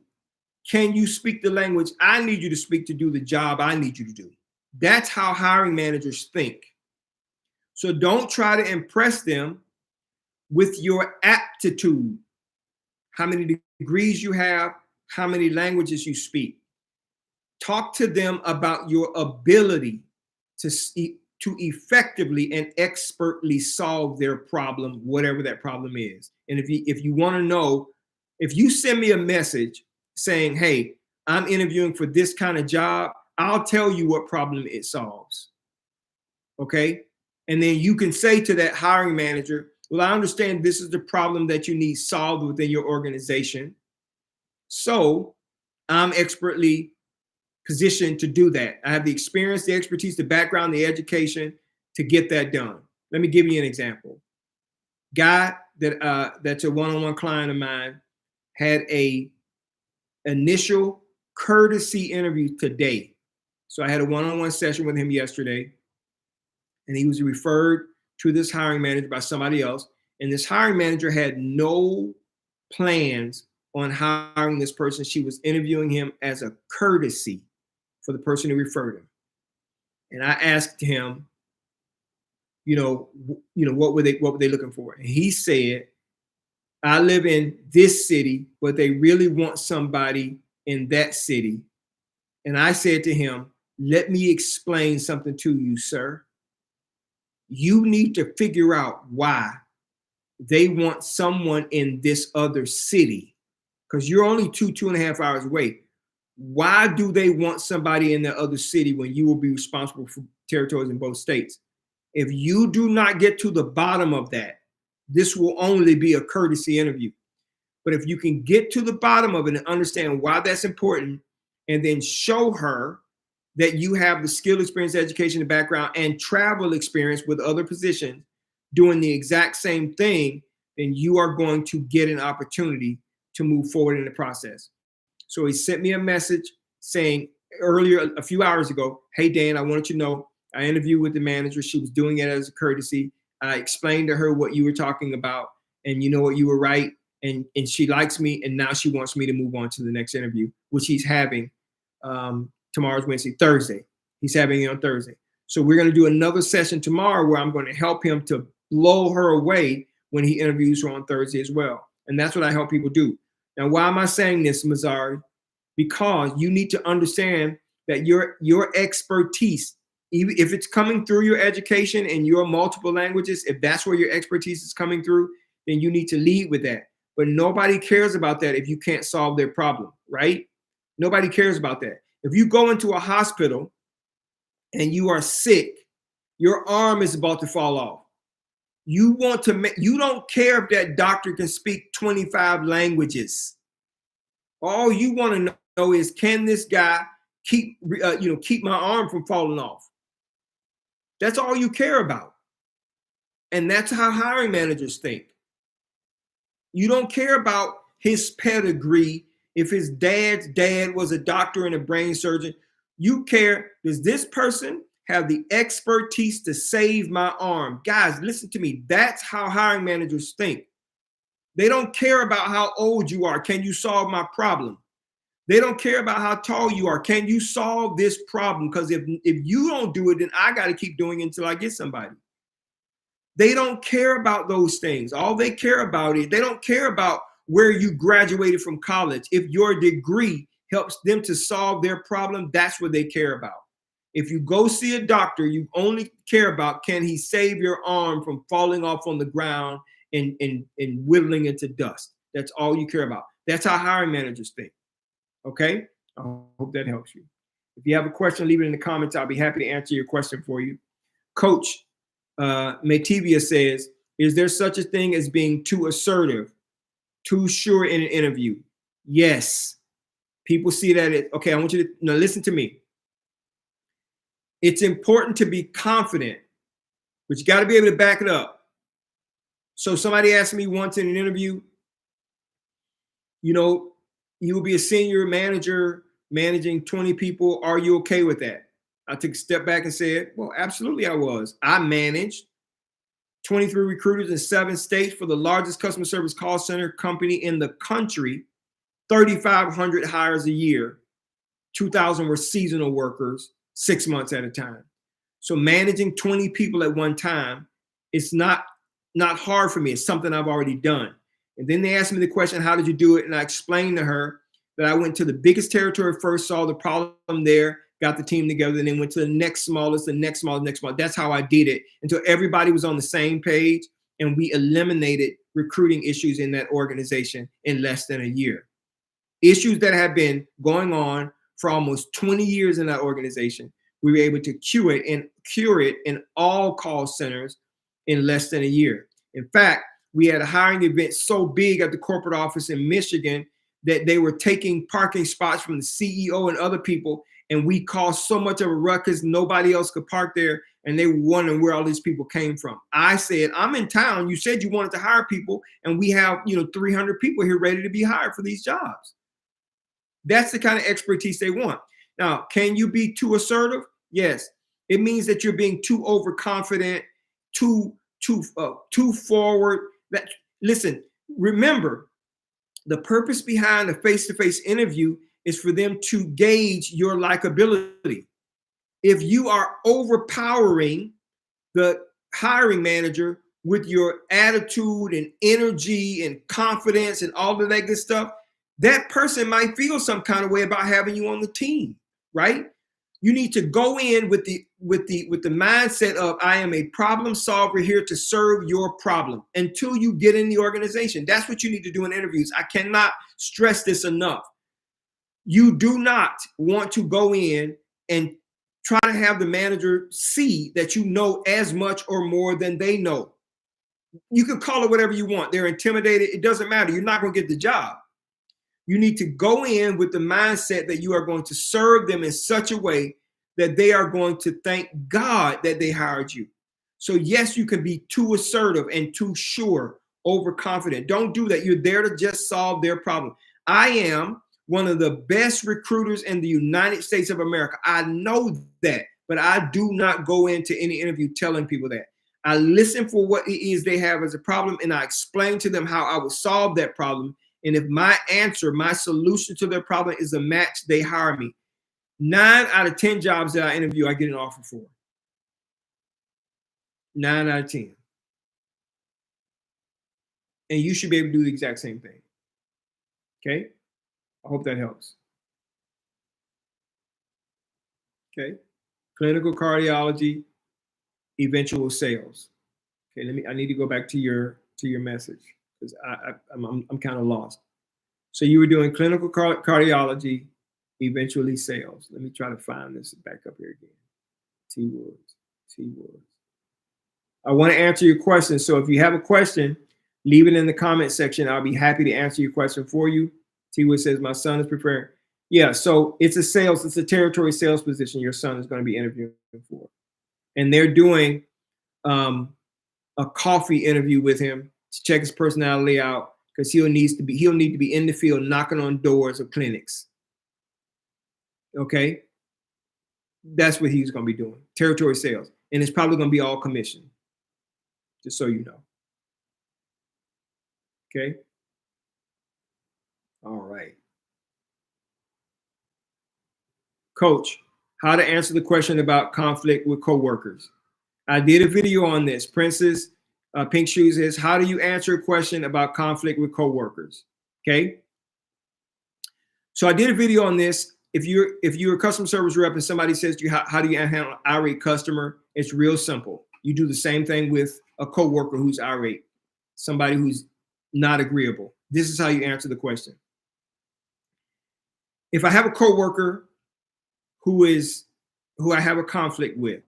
Can you speak the language I need you to speak to do the job I need you to do? That's how hiring managers think. So don't try to impress them with your aptitude, how many degrees you have, how many languages you speak. Talk to them about your ability to effectively and expertly solve their problem, whatever that problem is. And if you want to know, if you send me a message saying, hey, I'm interviewing for this kind of job, I'll tell you what problem it solves. Okay? And then you can say to that hiring manager, well, I understand this is the problem that you need solved within your organization. So I'm expertly positioned to do that. I have the experience, the expertise, the background, the education to get that done. Let me give you an example. Guy that's a one-on-one client of mine had a initial courtesy interview today. So I had a one-on-one session with him yesterday, and he was referred to this hiring manager by somebody else. And this hiring manager had no plans on hiring this person. She was interviewing him as a courtesy for the person who referred him. And I asked him, what were they looking for? And he said, I live in this city, but they really want somebody in that city. And I said to him, let me explain something to you, sir. You need to figure out why they want someone in this other city, because you're only 2.5 hours away. Why do they want somebody in the other city when you will be responsible for territories in both states? If you do not get to the bottom of that, this will only be a courtesy interview. But if you can get to the bottom of it and understand why that's important, and then show her that you have the skill, experience, education, and background, and travel experience with other positions doing the exact same thing, then you are going to get an opportunity to move forward in the process. So he sent me a message saying earlier, a few hours ago, hey, Dan, I wanted you to know I interviewed with the manager. She was doing it as a courtesy. I explained to her what you were talking about, and you know what, you were right. And she likes me, and now she wants me to move on to the next interview, which he's having tomorrow's Wednesday, Thursday. He's having it on Thursday. So we're going to do another session tomorrow where I'm going to help him to blow her away when he interviews her on Thursday as well. And that's what I help people do. Now, why am I saying this, Mazzari? Because you need to understand that your expertise, even if it's coming through your education and your multiple languages, if that's where your expertise is coming through, then you need to lead with that. But nobody cares about that if you can't solve their problem, right? Nobody cares about that. If you go into a hospital and you are sick, your arm is about to fall off. You don't care if that doctor can speak 25 languages. All you want to know is, can this guy keep my arm from falling off? That's all you care about. And that's how hiring managers think. You don't care about his pedigree. If his dad's dad was a doctor and a brain surgeon, you care, does this person have the expertise to save my arm? Guys, listen to me. That's how hiring managers think. They don't care about how old you are. Can you solve my problem? They don't care about how tall you are. Can you solve this problem? Because if you don't do it, then I got to keep doing it until I get somebody. They don't care about those things. All they care about is, they don't care about where you graduated from college. If your degree helps them to solve their problem, that's what they care about. If you go see a doctor, you only care about, can he save your arm from falling off on the ground and whittling into dust? That's all you care about. That's how hiring managers think. Okay? I hope that helps you. If you have a question, leave it in the comments. I'll be happy to answer your question for you. Coach Mativia says, is there such a thing as being too assertive, too sure in an interview? Yes. People see that. Okay, I want you to now listen to me. It's important to be confident, but you got to be able to back it up. So somebody asked me once in an interview, you know, you will be a senior manager managing 20 people. Are you okay with that? I took a step back and said, well, absolutely I was. I managed 23 recruiters in 7 states for the largest customer service call center company in the country, 3,500 hires a year, 2,000 were seasonal workers, 6 months at a time. So managing 20 people at one time, it's not hard for me. It's something I've already done. And then they asked me the question, how did you do it? And I explained to her that I went to the biggest territory first, saw the problem there, got the team together, and then went to the next smallest, the next smallest, next smallest. That's how I did it until everybody was on the same page, and we eliminated recruiting issues in that organization in less than a year. Issues that have been going on for almost 20 years in that organization, we were able to cure it in all call centers in less than a year. In fact, we had a hiring event so big at the corporate office in Michigan that they were taking parking spots from the CEO and other people, and we caused so much of a ruckus, nobody else could park there, and they were wondering where all these people came from. I said, I'm in town. You said you wanted to hire people, and we have 300 people here ready to be hired for these jobs. That's the kind of expertise they want. Now, can you be too assertive? Yes. It means that you're being too overconfident, too forward. Listen, remember, the purpose behind a face-to-face interview is for them to gauge your likability. If you are overpowering the hiring manager with your attitude and energy and confidence and all of that good stuff, that person might feel some kind of way about having you on the team, right? You need to go in with the mindset of, I am a problem solver here to serve your problem until you get in the organization. That's what you need to do in interviews. I cannot stress this enough. You do not want to go in and try to have the manager see that you know as much or more than they know. You can call it whatever you want. They're intimidated. It doesn't matter. You're not going to get the job. You need to go in with the mindset that you are going to serve them in such a way that they are going to thank God that they hired you. So yes, you can be too assertive and too sure, overconfident. Don't do that. You're there to just solve their problem. I am one of the best recruiters in the United States of America. I know that, but I do not go into any interview telling people that. I listen for what it is they have as a problem, and I explain to them how I will solve that problem. And if my answer, my solution to their problem is a match, they hire me. 9 out of 10 jobs that I interview, I get an offer for. 9 out of 10. And you should be able to do the exact same thing. Okay? I hope that helps. Okay? Clinical cardiology, eventual sales. Okay, I need to go back to your message because I'm kind of lost. So you were doing clinical cardiology, eventually sales. Let me try to find this back up here again. T Woods. I want to answer your question. So if you have a question, leave it in the comment section. I'll be happy to answer your question for you. T Woods says, my son is preparing. Yeah, so it's a territory sales position your son is going to be interviewing for. And they're doing a coffee interview with him to check his personality out because he'll need to be in the field knocking on doors of clinics. Okay? That's what he's going to be doing, territory sales. And it's probably going to be all commission, just so you know. Okay? All right. Coach, how to answer the question about conflict with coworkers. I did a video on this. Princess Pink Shoes is, how do you answer a question about conflict with coworkers? Okay. So I did a video on this. If you're a customer service rep and somebody says to you, how do you handle an irate customer? It's real simple. You do the same thing with a coworker who's irate, somebody who's not agreeable. This is how you answer the question. If I have a coworker who I have a conflict with,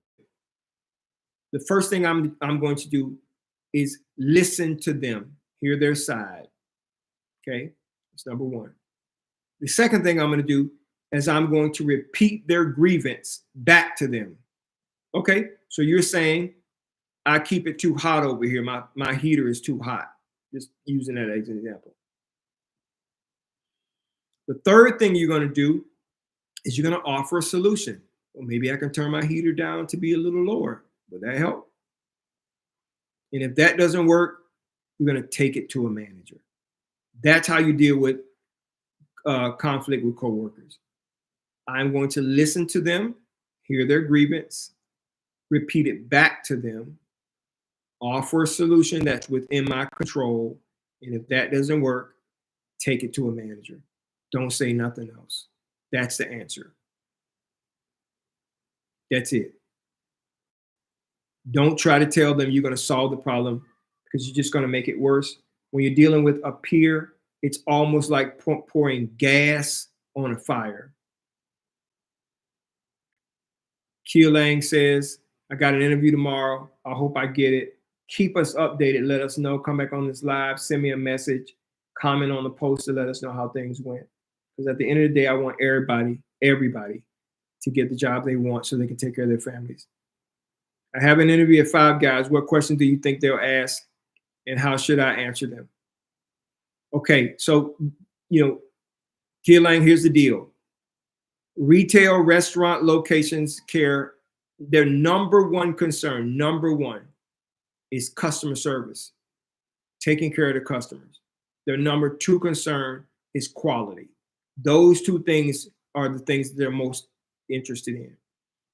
the first thing I'm going to do is listen to them, hear their side. Okay, that's number one. The second thing I'm going to do is I'm going to repeat their grievance back to them. Okay, so you're saying I keep it too hot over here. My heater is too hot. Just using that as an example. The third thing you're going to do is you're going to offer a solution. Well, maybe I can turn my heater down to be a little lower. Would that help? And if that doesn't work, you're going to take it to a manager. That's how you deal with conflict with coworkers. I'm going to listen to them, hear their grievance, repeat it back to them, offer a solution that's within my control. And if that doesn't work, take it to a manager. Don't say nothing else. That's the answer. That's it. Don't try to tell them you're going to solve the problem, because you're just going to make it worse. When you're dealing with a peer, it's almost like pouring gas on a fire. Kia Lang says, I got an interview tomorrow. I hope I get it. Keep us updated. Let us know. Come back on this live. Send me a message. Comment on the post to let us know how things went. Because at the end of the day, I want everybody to get the job they want so they can take care of their families. I have an interview at Five Guys. What questions do you think they'll ask, and how should I answer them? Okay, so, Kia Lang, here's the deal. Retail restaurant locations care, their number one concern, is customer service, taking care of the customers. Their number two concern is quality. Those two things are the things that they're most interested in.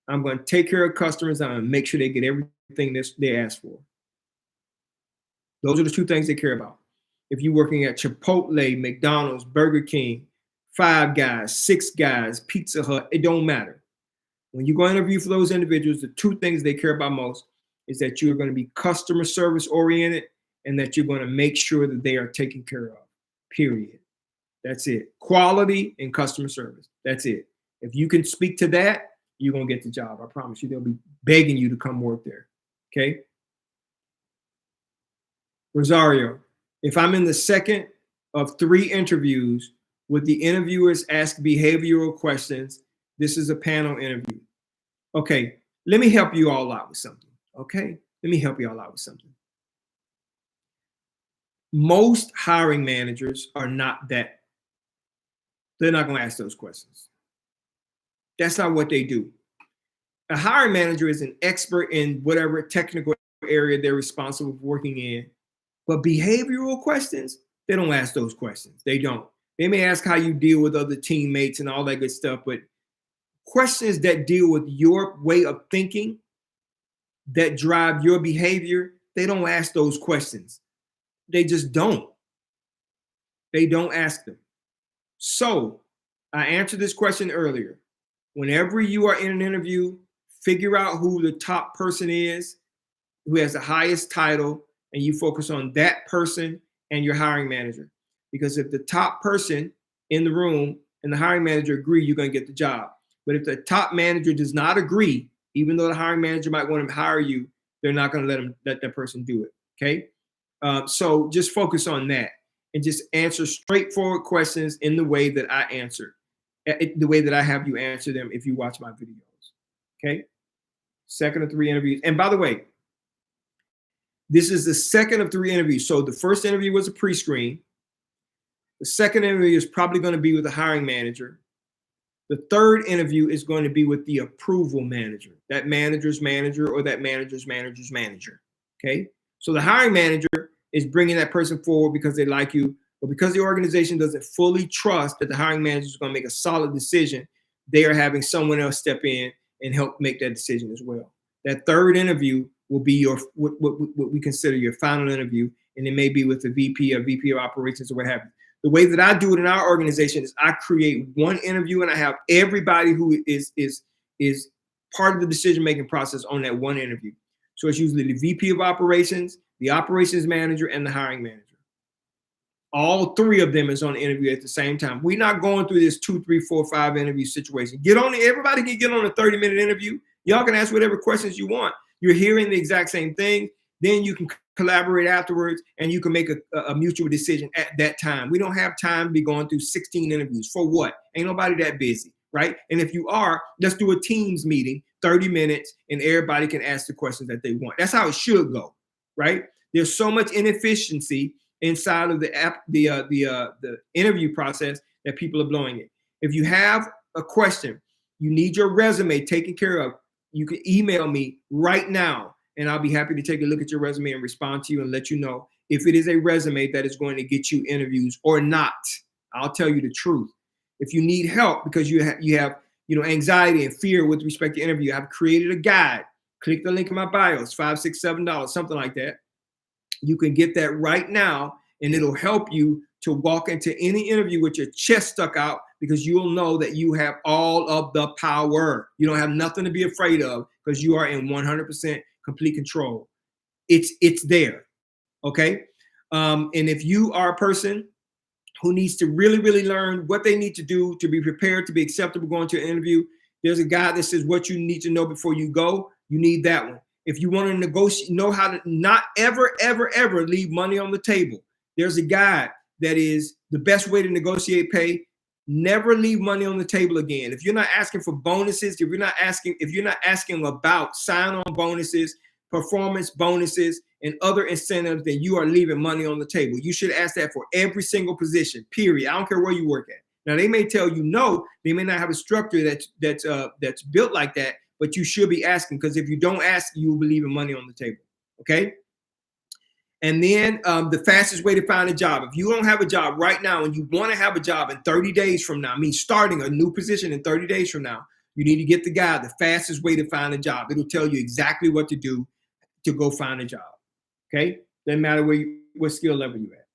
I'm going to take care of customers. I'm going to make sure they get everything they ask for. Those are the two things they care about. If you're working at Chipotle, McDonald's, Burger King, Five Guys, Six Guys, Pizza Hut, it don't matter. When you go interview for those individuals, the two things they care about most is that you're going to be customer service oriented and that you're going to make sure that they are taken care of, period. That's it. Quality and customer service. That's it. If you can speak to that, you're going to get the job. I promise you, they'll be begging you to come work there. Okay. Rosario, if I'm in the second of 3 interviews with the interviewers ask behavioral questions, this is a panel interview. Okay. Let me help you all out with something. Okay. Let me help you all out with something. Most hiring managers are not that. They're not going to ask those questions. That's not what they do. A hiring manager is an expert in whatever technical area they're responsible for working in. But behavioral questions, they don't ask those questions. They don't. They may ask how you deal with other teammates and all that good stuff, but questions that deal with your way of thinking, that drive your behavior, they don't ask those questions. They just don't. They don't ask them. So I answered this question earlier. Whenever you are in an interview, figure out who the top person is, who has the highest title, and you focus on that person and your hiring manager. Because if the top person in the room and the hiring manager agree, you're going to get the job. But if the top manager does not agree, even though the hiring manager might want to hire you, they're not going to let that person do it. Okay. So just focus on that and just answer straightforward questions in the way that I answered, the way that I have you answer them if you watch my videos. Okay. Second of 3 interviews. And by the way, this is the second of 3 interviews. So the first interview was a pre-screen. The second interview is probably going to be with the hiring manager. The third interview is going to be with the approval manager, that manager's manager or that manager's manager's manager. Okay. So the hiring manager is bringing that person forward because they like you, but because the organization doesn't fully trust that the hiring manager is going to make a solid decision, they are having someone else step in and help make that decision as well. That third interview will be your what we consider your final interview, and it may be with the VP or VP of operations or what have you. The way that I do it in our organization is I create one interview and I have everybody who is part of the decision-making process on that one interview. So it's usually the VP of operations, the operations manager, and the hiring manager. All 3 of them is on the interview at the same time. We're not going through this 2, 3, 4, 5 interview situation. Everybody can get on a 30-minute interview. Y'all can ask whatever questions you want. You're hearing the exact same thing. Then you can collaborate afterwards, and you can make a mutual decision at that time. We don't have time to be going through 16 interviews. For what? Ain't nobody that busy, right? And if you are, let's do a Teams meeting, 30 minutes, and everybody can ask the questions that they want. That's how it should go, right? There's so much inefficiency inside of the interview process that people are blowing it. If you have a question, you need your resume taken care of, you can email me right now, and I'll be happy to take a look at your resume and respond to you and let you know if it is a resume that is going to get you interviews or not. I'll tell you the truth. If you need help because you have anxiety and fear with respect to interview, I've created a guide. Click the link in my bio. It's $5, $6, $7, something like that. You can get that right now, and it'll help you to walk into any interview with your chest stuck out, because you'll know that you have all of the power. You don't have nothing to be afraid of because you are in 100% complete control. It's there, okay? And if you are a person who needs to really, really learn what they need to do to be prepared to be acceptable going to an interview, there's a guide that says what you need to know before you go. You need that one. If you want to negotiate, know how to not ever, ever, ever leave money on the table, there's a guide that is the best way to negotiate pay. Never leave money on the table again. If you're not asking for bonuses, if you're not asking about sign-on bonuses, performance bonuses, and other incentives, then you are leaving money on the table. You should ask that for every single position, period. I don't care where you work at. Now, they may tell you no, they may not have a structure that's built like that, but you should be asking, because if you don't ask, you will be leaving money on the table, okay? And then the fastest way to find a job. If you don't have a job right now and you want to have a job in 30 days from now, I mean starting a new position in 30 days from now, you need to get the guide, the fastest way to find a job. It'll tell you exactly what to do to go find a job, okay? Doesn't matter what skill level you're at.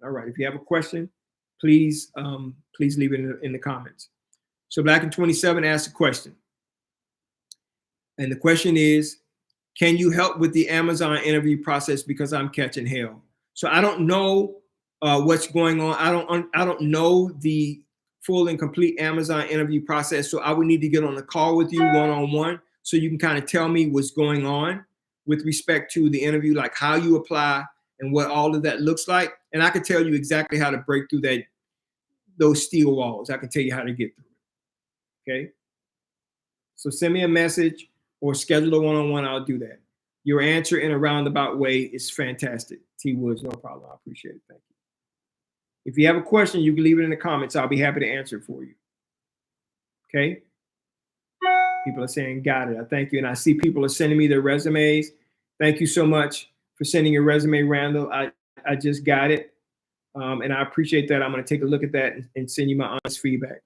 All right, if you have a question, please leave it in the comments. So Black in 27 asked a question. And the question is, can you help with the Amazon interview process because I'm catching hell? So I don't know what's going on. I don't know the full and complete Amazon interview process. So I would need to get on a call with you one-on-one so you can kind of tell me what's going on with respect to the interview, like how you apply and what all of that looks like. And I can tell you exactly how to break through those steel walls. I can tell you how to get through it. Okay. So send me a message or schedule a one-on-one, I'll do that. Your answer in a roundabout way is fantastic. T. Woods, no problem. I appreciate it. Thank you. If you have a question, you can leave it in the comments. I'll be happy to answer it for you. Okay? People are saying, got it. I thank you. And I see people are sending me their resumes. Thank you so much for sending your resume, Randall. I just got it. And I appreciate that. I'm going to take a look at that and send you my honest feedback.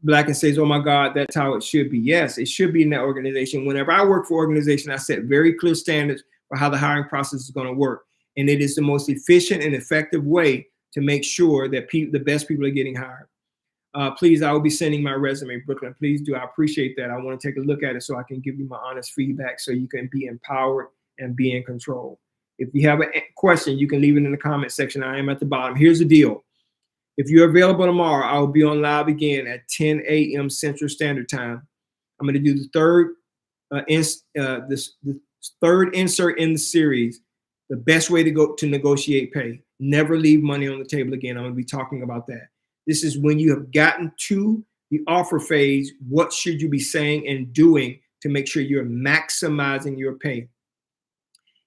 Black and says, oh my God, that's how it should be. Yes, it should be in that organization. Whenever I work for an organization, I set very clear standards for how the hiring process is going to work. And it is the most efficient and effective way to make sure that the best people are getting hired. Please, I will be sending my resume, Brooklyn. Please do. I appreciate that. I want to take a look at it so I can give you my honest feedback so you can be empowered and be in control. If you have a question, you can leave it in the comment section. I am at the bottom. Here's the deal. If you're available tomorrow, I will be on live again at 10 a.m. Central Standard Time. I'm going to do the third insert in the series, the best way to negotiate pay. Never leave money on the table again. I'm going to be talking about that. This is when you have gotten to the offer phase. What should you be saying and doing to make sure you're maximizing your pay?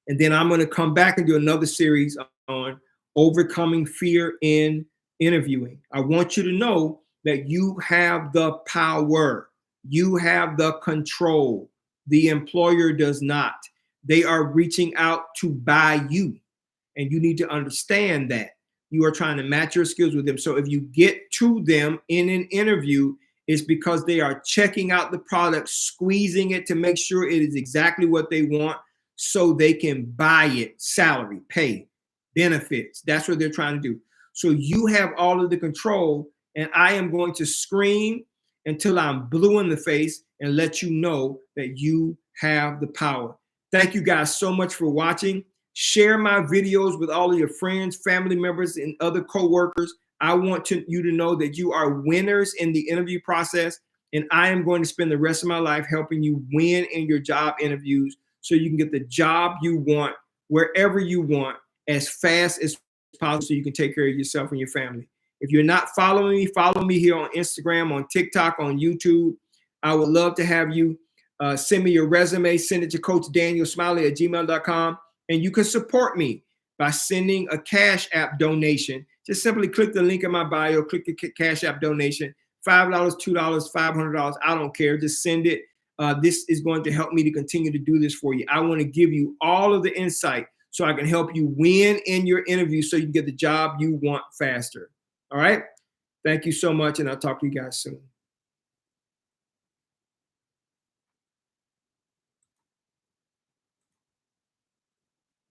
And then I'm going to come back and do another series on overcoming fear in interviewing. I want you to know that you have the power. You have the control. The employer does not. They are reaching out to buy you. And you need to understand that. You are trying to match your skills with them. So if you get to them in an interview, it's because they are checking out the product, squeezing it to make sure it is exactly what they want so they can buy it. Salary, pay, benefits. That's what they're trying to do. So you have all of the control, and I am going to scream until I'm blue in the face and let you know that you have the power. Thank you guys so much for watching. Share my videos with all of your friends, family members, and other coworkers. I want you to know that you are winners in the interview process, and I am going to spend the rest of my life helping you win in your job interviews so you can get the job you want, wherever you want, as fast as possible so you can take care of yourself and your family. If you're not following me, follow me here on Instagram, on TikTok, on YouTube. I would love to have you. Send me your resume, send it to Coach Daniel Smiley at gmail.com. And you can support me by sending a Cash App donation. Just simply click the link in my bio, click the Cash App donation, $5, $2, $500. I don't care. Just send it. This is going to help me to continue to do this for you. I want to give you all of the insight so I can help you win in your interview so you can get the job you want faster. All right. Thank you so much. And I'll talk to you guys soon.